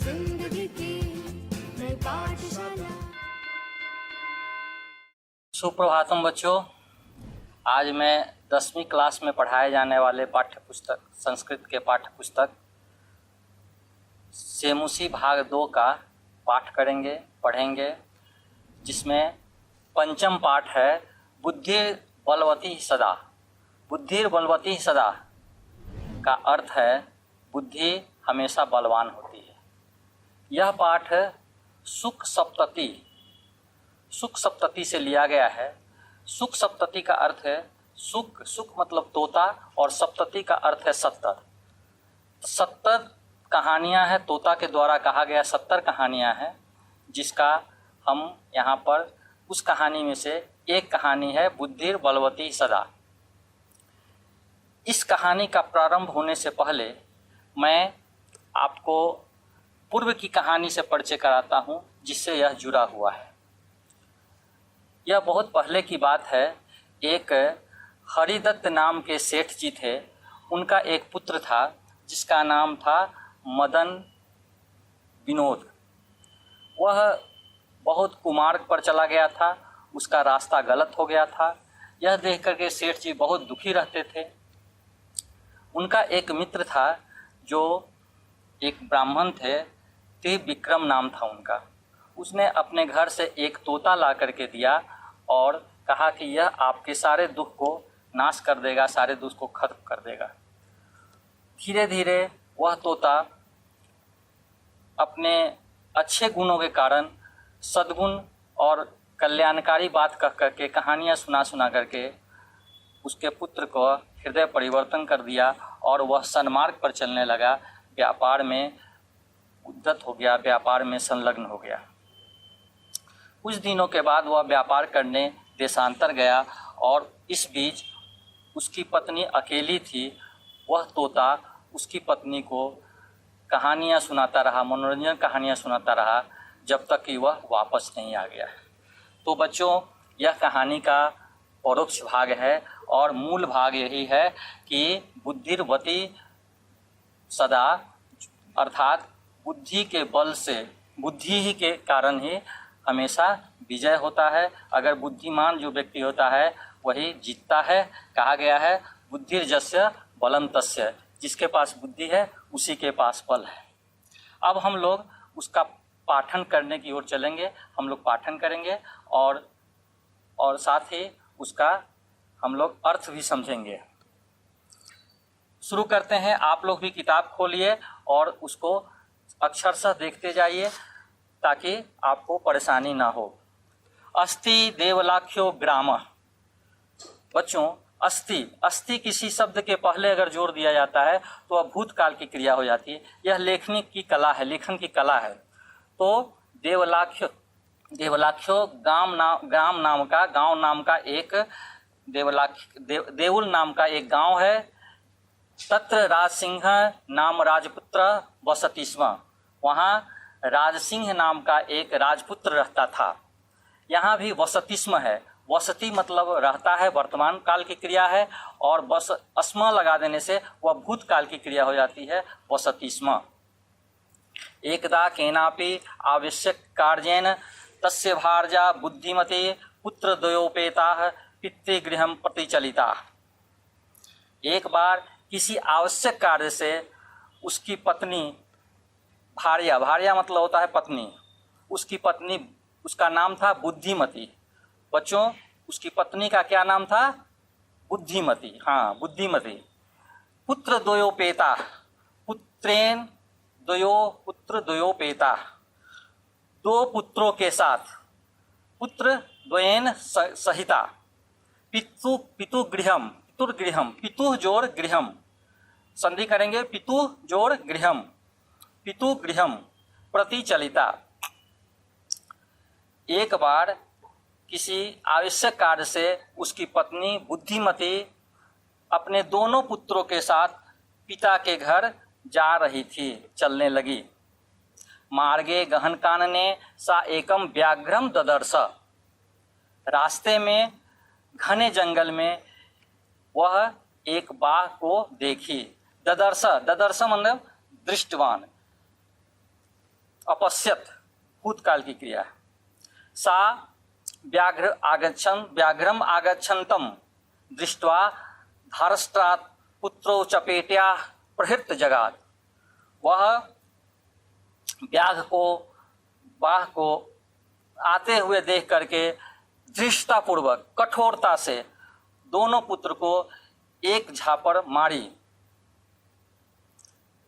जिंदगी की नई पाठशाला। सुप्रभातम बच्चों, आज मैं 10वीं क्लास में पढ़ाए जाने वाले पाठ्य पुस्तक संस्कृत के पाठ्य पुस्तक सेमुसी भाग 2 का पाठ पढ़ेंगे, जिसमें पंचम पाठ है बुद्धिर बलवती सदा। बुद्धिर बलवती सदा का अर्थ है बुद्धि हमेशा बलवान होती है। यह पाठ सुख सप्तति से लिया गया है। सुख सप्तति का अर्थ है सुख मतलब तोता, और सप्तति का अर्थ है 70 कहानियां हैं। तोता के द्वारा कहा गया 70 कहानियां हैं, जिसका हम यहाँ पर उस कहानी में से एक कहानी है बुद्धिर बलवती सदा। इस कहानी का प्रारंभ होने से पहले मैं आपको पूर्व की कहानी से परिचय कराता हूँ, जिससे यह जुड़ा हुआ है। यह बहुत पहले की बात है। एक हरिदत्त नाम के सेठ जी थे। उनका एक पुत्र था जिसका नाम था मदन विनोद। वह बहुत कुमार्ग पर चला गया था, उसका रास्ता गलत हो गया था। यह देख करके सेठ जी बहुत दुखी रहते थे। उनका एक मित्र था जो एक ब्राह्मण थे, त्रिविक्रम नाम था उनका। उसने अपने घर से एक तोता ला करके दिया और कहा कि यह आपके सारे दुख को नाश कर देगा, सारे दुख को खत्म कर देगा। धीरे धीरे वह तोता अपने अच्छे गुणों के कारण सद्गुण और कल्याणकारी बात कह करके, कहानियाँ सुना करके उसके पुत्र को हृदय परिवर्तन कर दिया और वह सन्मार्ग पर चलने लगा। व्यापार में उद्यत हो गया, व्यापार में संलग्न हो गया। कुछ दिनों के बाद वह व्यापार करने देशांतर गया और इस बीच उसकी पत्नी अकेली थी। वह तोता उसकी पत्नी को कहानियाँ सुनाता रहा, मनोरंजन कहानियाँ सुनाता रहा, जब तक कि वह वापस नहीं आ गया। तो बच्चों, यह कहानी का परोक्ष भाग है और मूल भाग यही है कि बुद्धिर्वती सदा, अर्थात बुद्धि के बल से, बुद्धि ही के कारण ही हमेशा विजय होता है। अगर बुद्धिमान जो व्यक्ति होता है वही जीतता है। कहा गया है बुद्धिर्जस्य बलम तस्य, जिसके पास बुद्धि है उसी के पास बल है। अब हम लोग उसका पाठन करने की ओर चलेंगे। हम लोग पाठन करेंगे और साथ ही उसका हम लोग अर्थ भी समझेंगे। शुरू करते हैं। आप लोग भी किताब खोलिए और उसको अक्षरशः देखते जाइए ताकि आपको परेशानी ना हो। अस्ति देवलाख्यो ग्राम। बच्चों, अस्ति किसी शब्द के पहले अगर जोड़ दिया जाता है तो वह भूतकाल की क्रिया हो जाती है। यह लेखन की कला है। तो देवलाख्यो गांव नाम का एक देउल नाम का एक गांव है। तत्र राजसिंह नाम राजपुत्र वसति स्म। वहाँ राजसिंह नाम का एक राजपुत्र रहता था। यहाँ भी वसति स्म है। वसति मतलब रहता है, वर्तमान काल की क्रिया है, और बस स्म लगा देने से वह भूतकाल की क्रिया हो जाती है, वसति स्म। एकदा केनापि आवश्यक कार्येन तस्य भार्या बुद्धिमती पुत्रद्वयोपेताः पितृगृहं प्रतिचलिता। एक बार किसी आवश्यक कार्य से उसकी पत्नी, भार्या मतलब होता है पत्नी, उसकी पत्नी, उसका नाम था बुद्धिमती। बच्चों, उसकी पत्नी का क्या नाम था? बुद्धिमती। हाँ, बुद्धिमती। पुत्रद्वयोपेता, पुत्रद्वयोपेता, 2 पुत्रों के साथ, पुत्र द्वयेन सहिता, पितुगृहम, पितु जोड़ गृहम, संधि करेंगे, पितु जोड़ गृहम, पितुगृहम प्रतिचलिता। एक बार किसी आवश्यक कार्य से उसकी पत्नी बुद्धिमती अपने दोनों पुत्रों के साथ पिता के घर जा रही थी, चलने लगी। मार्गे गहन कानने सा एकम व्याघ्रम ददर्श। रास्ते में घने जंगल में वह एक बाघ को देखी। ददर्श मतलब दृष्टवान। अपश्यत, भूतकाल की क्रिया। सा व्याघ्रम आगच्छन्तं दृष्ट्वा धारष्ट्रात् पुत्रो चपेट्या प्रहृत जगात। वह बाघ को आते हुए देख करके धृष्टतापूर्वक कठोरता से दोनों पुत्र को एक झापड़ मारी।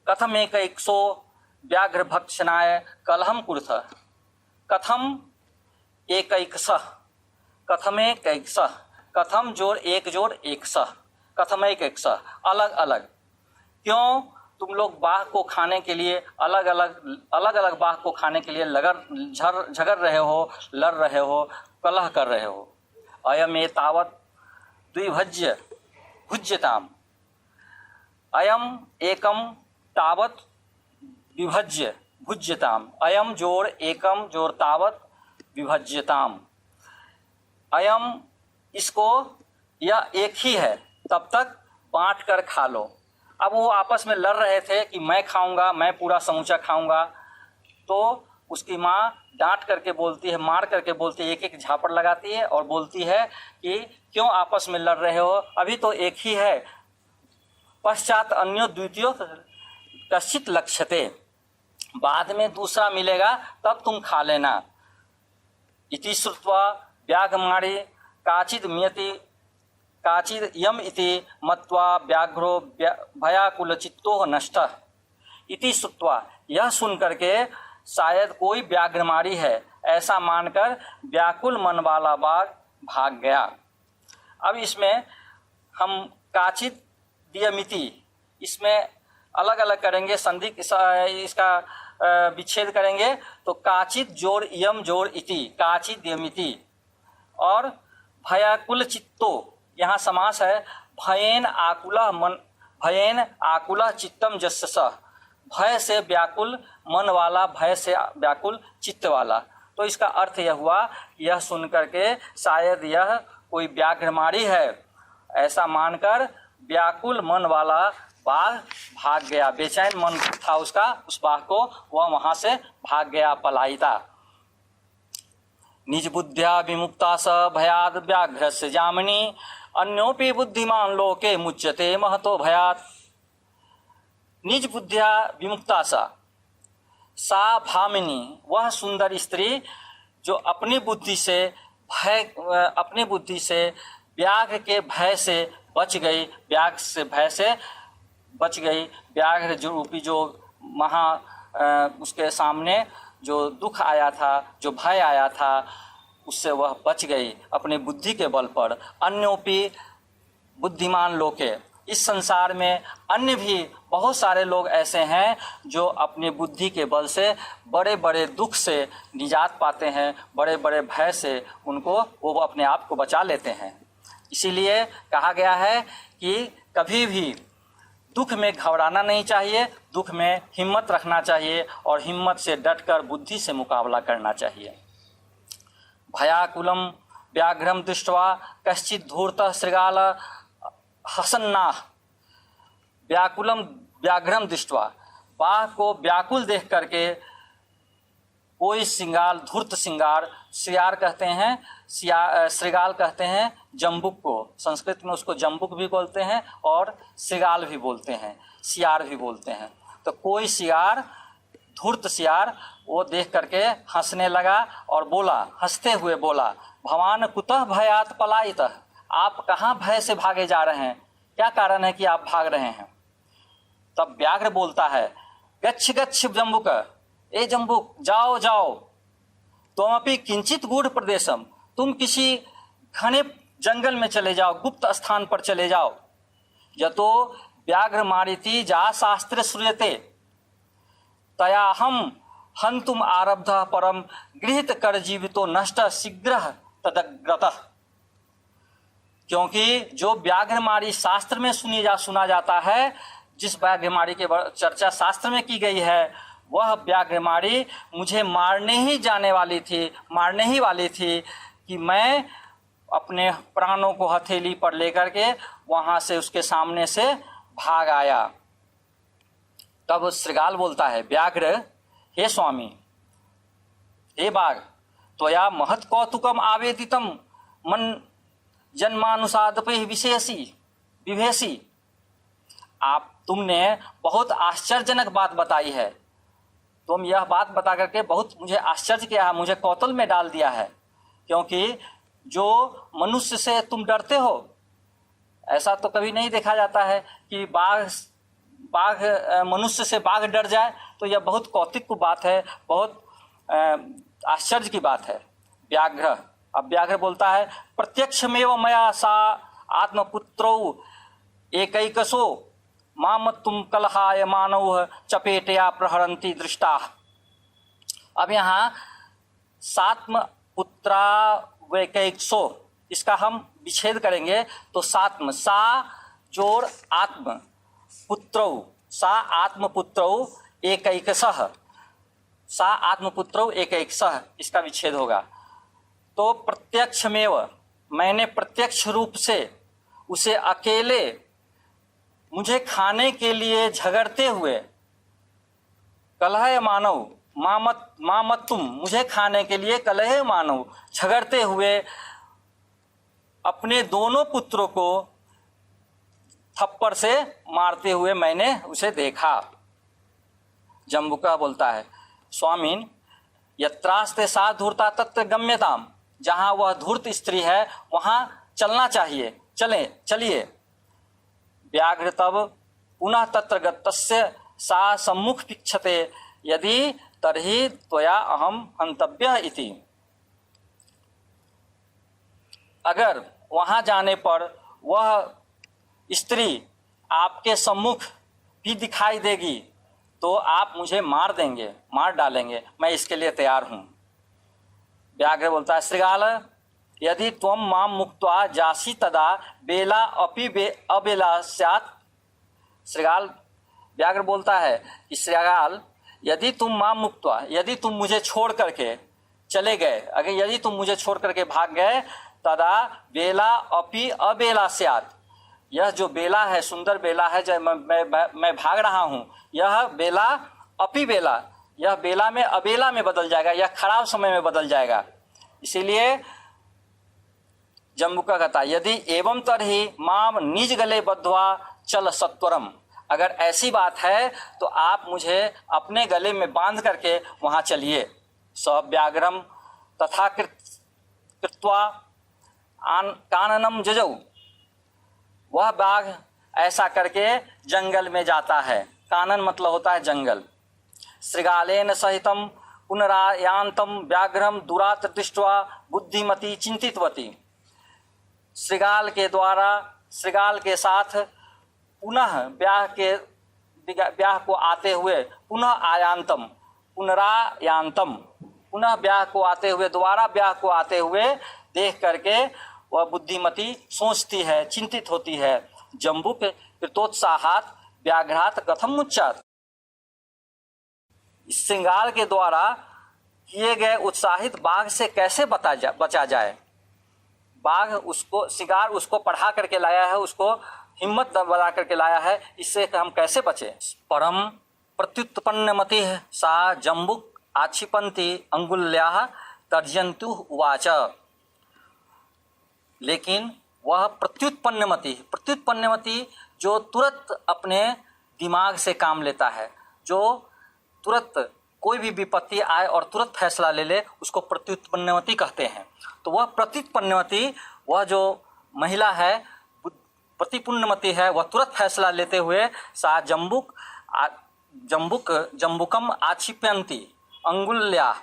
कथम एकैक्षो व्याघ्र भक्षणाय कलहम कुरुथ। कथम एकैकसः, कथम जोड़ एक सह, कथम एकैकसः, अलग अलग। क्यों तुम लोग बाघ को खाने के लिए अलग अलग बाघ को खाने के लिए झगड़ रहे हो, लड़ रहे हो, कलह कर रहे हो। अयम एतावत् द्विभज्य भुज्यताम, अयम एकम तावत् विभज्य भुज्यताम, अयम जोड़ एकम जोड़ तावत् विभज्यताम। अयम इसको, यह एक ही है, तब तक बांट कर खा लो। अब वो आपस में लड़ रहे थे कि मैं खाऊंगा, मैं पूरा समूचा खाऊंगा। तो उसकी माँ डांट करके बोलती है, मार करके बोलती है, एक एक झापड़ लगाती है और बोलती है कि क्यों आपस में लड़ रहे हो, अभी तो एक ही है। पश्चात अन्यो द्वितीयो कश्चित लक्ष्यते, बाद में दूसरा मिलेगा तब तुम खा लेना। इति श्रुत्वा व्याघ्रमाणी काचिद मियति काचिद यम इति मत्वा व्याघ्रो भयाकुल चित्तो नष्टः। इति श्रुत्वा, यह सुन करके शायद कोई व्याघ्रमारी है ऐसा मानकर व्याकुल मन वाला बाघ भाग गया। अब इसमें हम काचिद दियमिति, इसमें अलग अलग करेंगे, संधि इसका विच्छेद करेंगे तो काचिद जोड़ यम जोड़ इति, काचिद दियमिति। और भयाकुल चित्तो, यहाँ समास है, भयेन आकुल चित्तम जस्य सः, भय से व्याकुल मन वाला, भय से व्याकुल चित्त वाला। तो इसका अर्थ यह हुआ, यह सुन करके शायद यह कोई व्याघ्रमारी है ऐसा मानकर व्याकुल मन वाला बाघ भाग गया। बेचैन मन था उसका, उस बाघ को, वह वहां से भाग गया, पलायिता। निज बुद्ध्या विमुक्ता स भयाद व्याघ्रस्य जामिनी, अन्योपि बुद्धिमान लोके मुच्यते महतो भयात्। निज बुद्धिया विमुक्ता सा भामिनी, वह सुंदर स्त्री जो अपनी बुद्धि से व्याघ्र के भय से बच गई, व्याघ्र जो रूपी जो उसके सामने जो दुख आया था, जो भय आया था, उससे वह बच गई अपने बुद्धि के बल पर। अन्योपि बुद्धिमान लोके, इस संसार में अन्य भी बहुत सारे लोग ऐसे हैं जो अपनी बुद्धि के बल से बड़े बड़े दुख से निजात पाते हैं, बड़े बड़े भय से वो अपने आप को बचा लेते हैं। इसीलिए कहा गया है कि कभी भी दुख में घबराना नहीं चाहिए, दुख में हिम्मत रखना चाहिए और हिम्मत से डटकर बुद्धि से मुकाबला करना चाहिए। भयाकुलम व्याघ्रम दृष्ट्वा कश्चित धूर्तः शृगाल हसन्नाह। व्याकुलम व्याघ्रम दृष्ट्वा, बाघ को व्याकुल देख करके कोई सिंगाल, धूर्त सियार कहते हैं, श्रृगाल कहते हैं जम्बुक को, संस्कृत में उसको जम्बुक भी बोलते हैं और श्रृगाल भी बोलते हैं, सियार भी बोलते हैं। तो कोई सियार, धूर्त सियार, वो देख करके हंसने लगा और बोला, हंसते हुए बोला, भवान कुतः भयात पलायितः, आप कहाँ भय से भागे जा रहे हैं, क्या कारण है कि आप भाग रहे हैं। तब व्याघ्र बोलता है, गच्छ गच्छ जम्बुक, ए जम्बुक जाओ जाओ, त्वमपि किंचित गूढ़ प्रदेशम, तुम किसी घने जंगल में चले जाओ, गुप्त स्थान पर चले जाओ। यतो व्याघ्र मारिति जा शास्त्र श्रूयते तया हम हंतुम आरब्ध परम गृहीत कर जीवितो नष्ट शीघ्र तदग्रतः। क्योंकि जो व्याघ्रमारी शास्त्र में सुना जाता है, जिस व्याघ्रमारी की चर्चा शास्त्र में की गई है, वह व्याघ्रमारी मुझे मारने ही वाली थी कि मैं अपने प्राणों को हथेली पर लेकर के वहां से उसके सामने से भाग आया। तब श्रृगाल बोलता है, व्याघ्र, हे स्वामी, हे बाघ, त्वया महत् कौतुकम आवेदितम मन जन्मानुसादपि विभेसी। तुमने बहुत आश्चर्यजनक बात बताई है। तुम यह बात बता करके बहुत मुझे आश्चर्य किया है, मुझे कौतूहल में डाल दिया है, क्योंकि जो मनुष्य से तुम डरते हो, ऐसा तो कभी नहीं देखा जाता है कि बाघ मनुष्य से बाघ डर जाए। तो यह बहुत कौतुक की बात है, बहुत आश्चर्य की बात है। व्याघ्र, अब व्याघ्र बोलता है, प्रत्यक्षमेव मया सा आत्मपुत्रौ एकैकशो मामत्तुम कलहाय मानव चपेटया प्रहरन्ति दृष्टा। अब यहाँ सात्म पुत्रा वैकैकशो, इसका हम विच्छेद करेंगे तो सात्म, सा जोड़ आत्म, पुत्रौ, सा आत्मपुत्रौ एकैकशः, सा आत्मपुत्रौ एकैकशः, इसका विच्छेद होगा। तो प्रत्यक्षमेव, मैंने प्रत्यक्ष रूप से उसे अकेले मुझे खाने के लिए झगड़ते हुए, कलह मानव, मामत तुम, मुझे खाने के लिए कलह मानव, झगड़ते हुए अपने दोनों पुत्रों को थप्पड़ से मारते हुए मैंने उसे देखा। जम्बुका बोलता है, स्वामीन यत्रास्ते सा धूर्ता तत्र गम्यताम, जहाँ वह धूर्त स्त्री है वहाँ चलना चाहिए, चलिए। व्याघ्र तब पुनः तत्र गतस्य सा सम्मुख पिक्षते, यदि तर्हि त्वया अहम हंतव्य इति। अगर वहाँ जाने पर वह स्त्री आपके सम्मुख भी दिखाई देगी तो आप मुझे मार देंगे, मार डालेंगे, मैं इसके लिए तैयार हूँ। व्याघ्र बोलता है, श्रृगाल यदि त्वं मां मुक्त्वा जासि तदा बेला अपि अबेला स्यात्। श्रृगाल, व्याघ्र बोलता है कि श्रृगाल, यदि तुम मां मुक्त्वा, यदि तुम मुझे छोड़ करके चले गए, अगर यदि तुम मुझे छोड़ करके भाग गए, तदा बेला अपि अबेला स्यात्, यह जो बेला है, सुंदर बेला है, जब मैं भाग रहा हूँ, यह बेला अपि बेला, यह बेला में अबेला में बदल जाएगा, यह खराब समय में बदल जाएगा। इसीलिए जम्बुका कहता, यदि एवं तरहि माम निज गले बद्ध्वा चल सत्वरम, अगर ऐसी बात है तो आप मुझे अपने गले में बांध करके वहाँ चलिए। स व्याघ्रम तथा कृत्वा काननम जजौ, वह बाघ ऐसा करके जंगल में जाता है। कानन मतलब होता है जंगल। श्रृगालेन सहितम पुनरायांतम व्याघ्रम दुरात दृष्ट्वा बुद्धिमती चिंतितवती। श्रृगाल के साथ पुनः ब्याह को आते हुए, पुनरायांतम, पुनः ब्याह को आते हुए, दोबारा ब्याह को आते हुए देख करके वह बुद्धिमती सोचती है, चिंतित होती है। जम्बुक कृतोत्साहात व्याघ्रात कथम मुच्चात, इस श्रृंगार के द्वारा किए गए उत्साहित बाघ से कैसे बचा जाए। बाघ उसको, श्रृंगार उसको पढ़ा करके लाया है, उसको हिम्मत बना करके लाया है, इससे हम कैसे बचे। परम प्रत्युत्पन्नमति सा जम्बुक आक्षिपन्ति अंगुल्याः तर्जयन्तु उवाच। लेकिन वह प्रत्युत्पन्नमति जो तुरंत अपने दिमाग से काम लेता है, जो तुरंत कोई भी विपत्ति आए और तुरंत फैसला ले ले, उसको प्रत्युत्पन्नमति कहते हैं। तो वह प्रत्युत्पन्नमति, वह जो महिला है, प्रतिपुण्यमति है, वह तुरंत फैसला लेते हुए सा जम्बुकम आक्षिप्यन्ति अंगुल्या,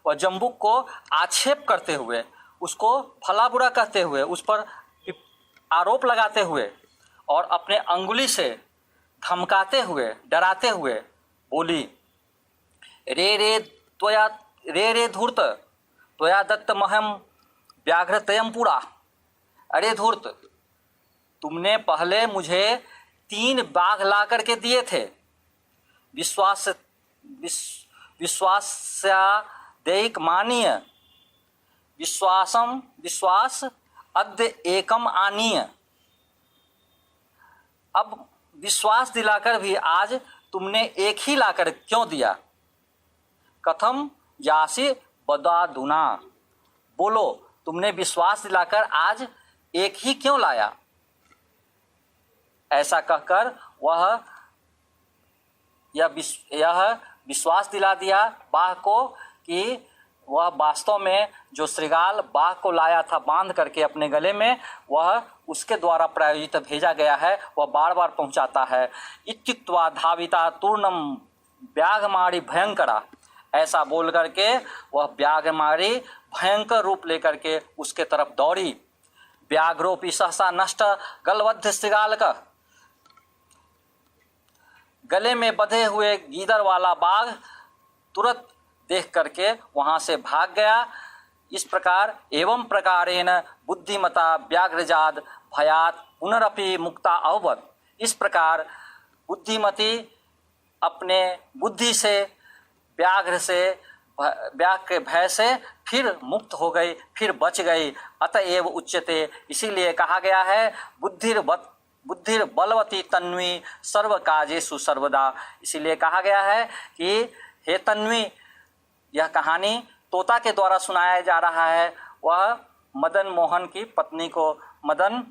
वह जम्बुक को आक्षेप करते हुए, उसको भला बुरा कहते हुए, उस पर आरोप लगाते हुए और अपने अंगुली से धमकाते हुए, डराते हुए बोली, रे धूर्त त्वया दत्तमहं व्याघ्रतयं पुरा। अरे धूर्त, तुमने पहले मुझे 3 बाघ ला करके दिए थे, विश्वास्यादेक मानीय, विश्वास अद्य एकम आनीय। अब विश्वास दिलाकर भी आज तुमने एक ही लाकर क्यों दिया। कथम यासी बदाधुना, बोलो तुमने विश्वास दिलाकर आज एक ही क्यों लाया। ऐसा कहकर वह यह विश्वास दिला दिया बाघ को कि वह वास्तव में जो श्रृगाल बाघ को लाया था बांध करके अपने गले में, वह उसके द्वारा प्रायोजित भेजा गया है, वह बार बार पहुंचाता है। इत्युक्त्वा धाविता तूर्णम व्याघमारी भयंकरा, ऐसा बोल करके वह व्याघमारी भयंकर रूप लेकर के उसके तरफ दौड़ी। व्याघ्रोपि सहसा नष्ट गलबद्ध श्रृगाल का, गले में बंधे हुए गीदड़ वाला बाघ तुरंत देख करके वहां से भाग गया। इस प्रकार एवं प्रकारेण बुद्धिमता व्याघ्रजाद भयात पुनरपि मुक्ता अभवत, इस प्रकार बुद्धिमती अपने बुद्धि से व्याघ्र के भय से फिर मुक्त हो गई, फिर बच गई। अतएव उच्यते, इसीलिए कहा गया है बुद्धिर बलवती तन्वी सर्व काजेषु सर्वदा, इसीलिए कहा गया है कि हे तन्वी, यह कहानी तोता के द्वारा सुनाया जा रहा है, वह मदन मोहन की पत्नी को, मदन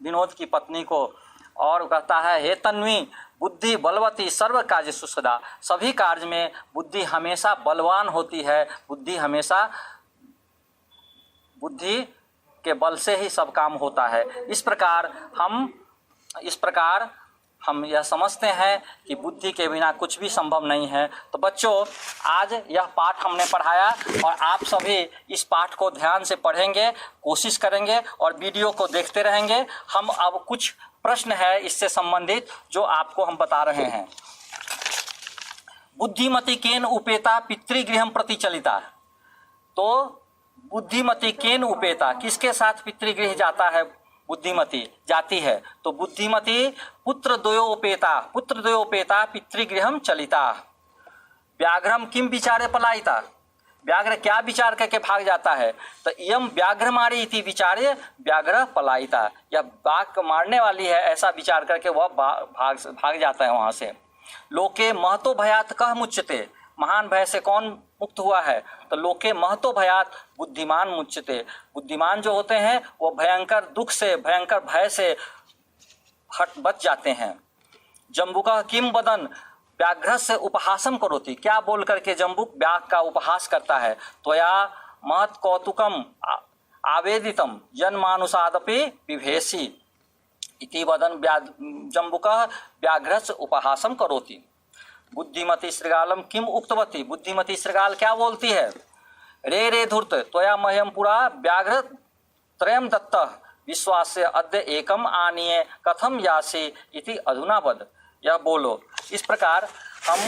विनोद की पत्नी को, और कहता है हे तन्वी बुद्धि बलवती सर्व काजेषु सदा, सभी कार्य में बुद्धि हमेशा बलवान होती है, बुद्धि के बल से ही सब काम होता है। इस प्रकार हम यह समझते हैं कि बुद्धि के बिना कुछ भी संभव नहीं है। तो बच्चों, आज यह पाठ हमने पढ़ाया और आप सभी इस पाठ को ध्यान से पढ़ेंगे, कोशिश करेंगे और वीडियो को देखते रहेंगे। हम अब कुछ प्रश्न है इससे संबंधित जो आपको हम बता रहे हैं। बुद्धिमती केन उपेता पितृगृहम प्रति चलिता, तो बुद्धिमती केन उपेता, किसके साथ पितृगृह जाता है, बुद्धिमती जाती है। तो बुद्धिमती पुत्रद्वयोपेता पितृगृहम चलिता। व्याघ्रम किम विचारे पलायिता, व्याघ्र क्या विचार करके भाग जाता है। तो इयम व्याघ्रमारी इति विचारे व्याघ्र पलायिता, यह बाघ को मारने वाली है ऐसा विचार करके वह भाग जाता है वहां से। लोके महतो भयात कह मुच्यते, महान भय से कौन मुक्त हुआ है। तो लोके महतो भयात बुद्धिमान मुच्यते, बुद्धिमान जो होते हैं वो भयंकर दुख से, भयंकर भय से बच जाते हैं। जम्बुका किम वदन व्याघ्र से उपहासम करोति, क्या बोल करके जम्बुक व्याघ्र का उपहास करता है। त्वया महत कौतुकम आवेदितम जन्मानुसादपि विभेसी इति वदन जम्बुक व्याघ्र से उपहासम करोति। बुद्धिमती श्रृगालम किम उक्तवती, बुद्धिमती श्रृगाल क्या बोलती है। रे धूर्त त्वया मह्यम पुरा व्याघ्र त्रयम दत्त विश्वास्य अद्य एकम आनीय कथम यासी इति अधुना वद, यह बोलो। इस प्रकार हम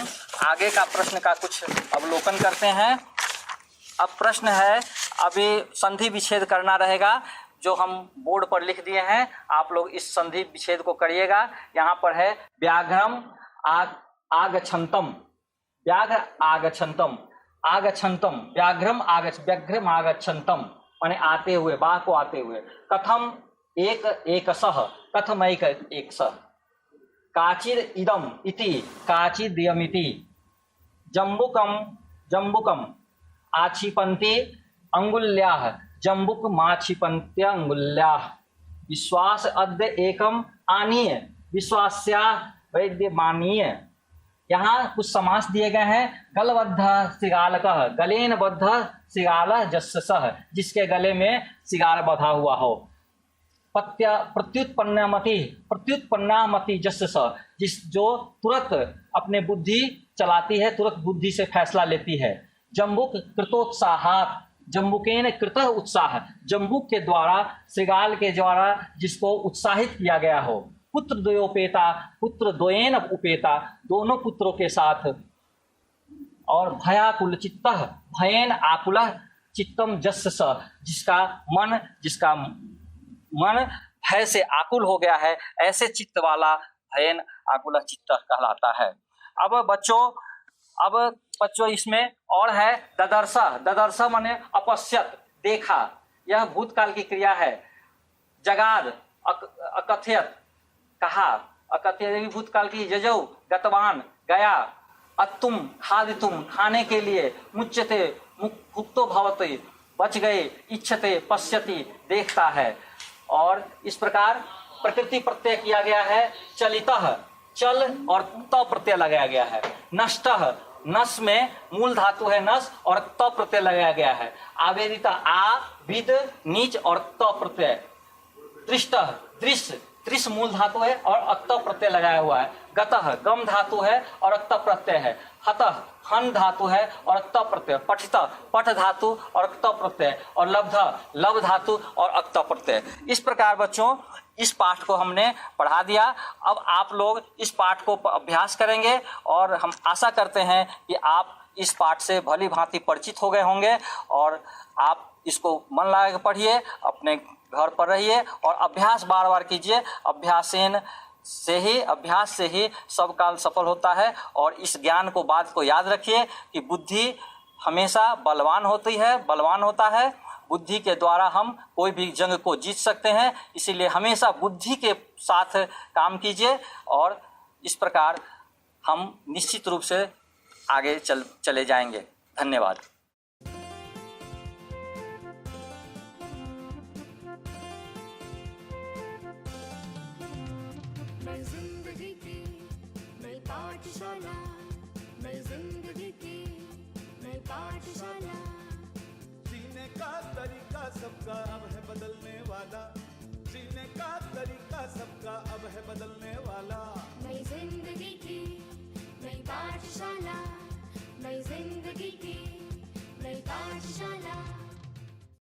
आगे का प्रश्न का कुछ अवलोकन करते हैं। अब प्रश्न है, अभी संधि विच्छेद करना रहेगा जो हम बोर्ड पर लिख दिए हैं, आप लोग इस संधि विच्छेद को करिएगा। यहाँ पर है व्याघ्रम आगच्छन्तम, व्याघ्र आगच्छन्तम, आगच्छन्तम व्याघ्रम आगच्छन्तम माने आते हुए, बाघ को आते हुए। कथम एक सह, कथम एक सह। काचिर इदम इति काचिदयमिति, जम्बुकम आक्षिपन्ति अंगुल्याः, जम्बुक माक्षिपन्त्य अंगुल्याः। विश्वास अद्य एकम आनीय, विश्वास्या वैद्यमानीय। यहाँ कुछ समास दिए गए हैं। गलबद्ध श्रृगालकः, गलेन बद्ध श्रृगाल जस्य सह, जिसके गले में श्रृगाल बंधा हुआ हो। प्रत्युत्पन्नामति जस्य सह, जो तुरंत अपने बुद्धि चलाती है, तुरंत बुद्धि से फैसला लेती है। जम्बुक कृतोत्साहात, जम्बुकेन कृत उत्साह, जम्बुक के द्वारा, श्रृगाल के द्वारा जिसको उत्साहित किया गया हो। पुत्रद्वयोपेता, पुत्रद्वयेन उपेता, दोनों पुत्रों के साथ। और भयाकुल चित्तः, भयेन आकुल चित्तम जस्य स, जिसका मन भय से आकुल हो गया है, ऐसे चित्त वाला भयेन आकुल चित्त कहलाता है। अब बच्चों इसमें और है ददर्श माने अपश्यत, देखा, यह भूतकाल की क्रिया है। जगाद अकथयत, कहा, अकथयत भूतकाल की। जजौ गतवान, गया। अत्तुम खादितुम, खाने के लिए। मुच्यते भुक्तो भवति, बच गए, इच्छते पश्यति, देखता है। और इस प्रकार प्रकृति प्रत्यय किया गया है, चलितः, चल और त प्रत्यय लगाया गया है। नष्टः, नस में मूल धातु है नस और त प्रत्यय लगाया गया है। आवेदित, आ विद नीच और त प्रत्यय। दृष्टः, दृश्य, दृश्य मूल धातु है और अक्त प्रत्यय लगाया हुआ है। गतः, गम धातु है और अक्त प्रत्यय है। हतः, हन धातु है और अक्त प्रत्यय। पठितः, पठ धातु और अक्त प्रत्यय। और लब्धः, लब धातु और अक्त प्रत्यय। इस प्रकार बच्चों इस पाठ को हमने पढ़ा दिया। अब आप लोग इस पाठ को अभ्यास करेंगे और हम आशा करते हैं कि आप इस पाठ से भली भांति परिचित हो गए होंगे और आप इसको मन लगा के पढ़िए, अपने घर पर रहिए और अभ्यास बार बार कीजिए। अभ्यास से ही सब काल सफल होता है। और इस ज्ञान को, बात को याद रखिए कि बुद्धि हमेशा बलवान होता है। बुद्धि के द्वारा हम कोई भी जंग को जीत सकते हैं। इसीलिए हमेशा बुद्धि के साथ काम कीजिए और इस प्रकार हम निश्चित रूप से आगे चले जाएंगे। धन्यवाद। नई जिंदगी की नई पाठशाला, नई जिंदगी की नई पाठशाला। जीने का तरीका सबका अब है बदलने वाला, जीने का तरीका सबका अब है बदलने वाला। नई जिंदगी की नई पाठशाला, नई जिंदगी की नई पाठशाला।